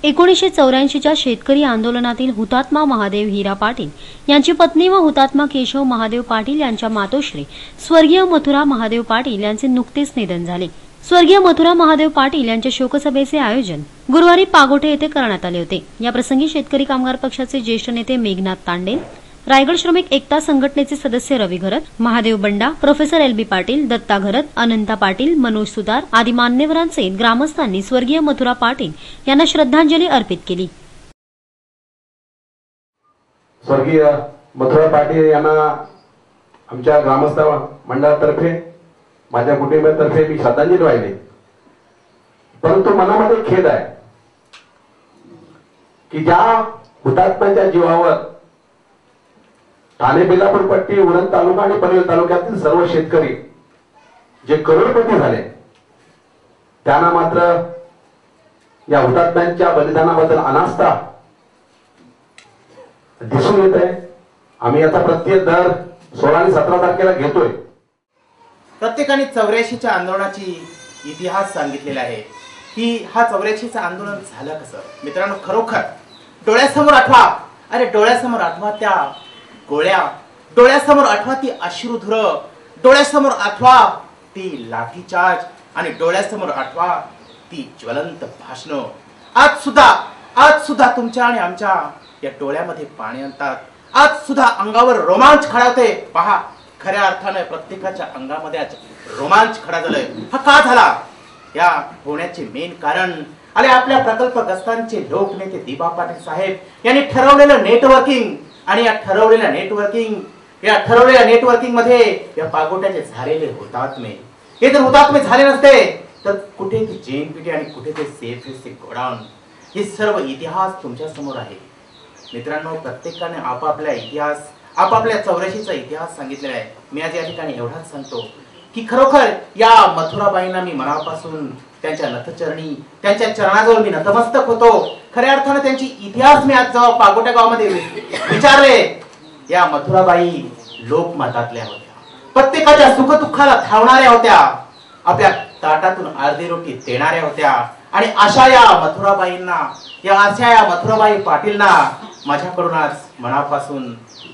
1984च्या शेतकरी आंदोलनातील हुतात्मा महादेव हिरा पाटील यांची पत्नी व हुतात्मा केशव महादेव पाटील यांच्या मातोश्री स्वर्गीय मथुरा महादेव पाटील यांचे नुकतेच निधन झाले। स्वर्गीय मथुरा महादेव पाटील यांच्या शोकसभेचे आयोजन गुरुवारी पागोटे येथे करण्यात आले होते। या प्रसंगी शेतकरी कामगार पक्षाचे ज्येष्ठ नेते मेघनाथ तांडेल, रायगड श्रमिक एकता संघटनेचे सदस्य रवी घरत, महादेव बंडा, प्रोफेसर एल बी पाटील, दत्ता घरत, अनंता पाटील, मनोज सुतार आदी मान्यवरांसहित ग्रामस्थांनी स्वर्गीय मथुरा पाटील यांना श्रद्धांजली अर्पित केली। स्वर्गीय मथुरा पाटील यांना आमच्या ग्रामस्थ मंडळातर्फे माझ्या कुटुंबातर्फे मी श्रद्धांजली वाहिली। परंतु मनामध्ये खेद आहे की ज्या हुतात्म्यांच्या जीवावर ठाणे बेलापूर पट्टी, उरण तालुका आणि पनवेल तालुक्यातील सर्व शेतकरी जे करोडपती झाले त्यांना मात्र या हुतात्म्यांच्या बलिदानाबद्दल अनास्था दिसून येत आहे। आम्ही याचा प्रत्येक दर 16 आणि 17 तारखेला घेतोय। प्रत्येकाने 84च्या आंदोलनाची इतिहास सांगितलेला आहे की हा 84चं आंदोलन झालं कसं। मित्रांनो, खरोखर डोळ्यासमोर आठवा, अरे डोळ्यासमोर आठवा त्या गोळ्या, डोळ्यासमोर आठवा ती अश्रुधुर, डोळ्यासमोर आठवा ती लाठीचार्ज आणि डोळ्यासमोर आठवा ती ज्वलंत भाषणं। आज सुद्धा तुमच्या आणि आमच्या या डोळ्यामध्ये पाणी आणतात। आज सुद्धा अंगावर रोमांच खळावते। पहा, खऱ्या अर्थाने प्रत्येकाच्या अंगामध्ये आज रोमांच खडा झालाय। हा का झाला? या होण्याचे मेन कारण आणि आपल्या प्रकल्पग्रस्तांचे लोकनेते दिबा पाटील साहेब यांनी ठरवलेलं नेटवर्किंग आणि या ठरवलेल्या नेटवर्किंग मध्ये या पागोट्याचे झालेले हुतात्मे, हे जर हुतात्मे झाले नसते तर कुठे ती जेएनपीटी आणि कुठे ते सेफएससी गोडाऊन, हे सर्व इतिहास तुमच्या समोर आहे। मित्रांनो, प्रत्येकाने आपापल्या इतिहास, आपापल्या 84चा इतिहास सांगितलेला आहे। मी आज या ठिकाणी एवढाच सांगतो की खरोखर या मथुराबाईंना मी मनापासून त्यांच्या नतचरणी, त्यांच्या चरणाजवळ मी नतमस्तक होतो। खऱ्या अर्थाने त्यांची इतिहास मी आज जेव्हा पागोट्या गावामध्ये विचारले, या मथुराबाई लोकमतातल्या होत्या, प्रत्येकाच्या सुखदुःखाला धावणाऱ्या होत्या, आपल्या ताटातून अर्धी रोटी देणाऱ्या होत्या। आणि अशा या मथुराबाई पाटीलना माझ्याकडून आज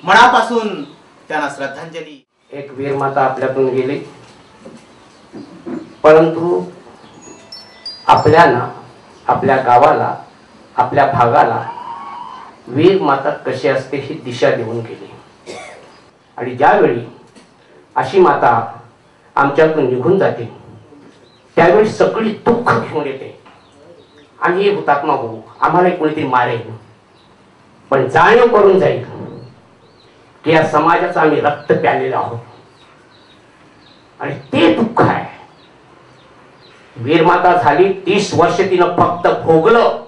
मनापासून त्यांना श्रद्धांजली। एक वीरमाता आपल्यातून गेली, परंतु आपल्याला, आपल्या गावाला, आपल्या भागाला वीरमाता कशी असते ही दिशा देऊन गेली। आणि ज्यावेळी अशी माता आमच्यातून निघून जाते त्यावेळी सगळी दुःख घेऊन येते आणि हे हुतात्मा होऊ, आम्हाला कोणीतरी मारेल, पण जाणीव करून जाईल की या समाजाचं आम्ही रक्त प्यालेलं आहोत आणि ते दुःख आहे। वीरमाता झाली, 30 वर्ष तिनं फक्त भोगलं,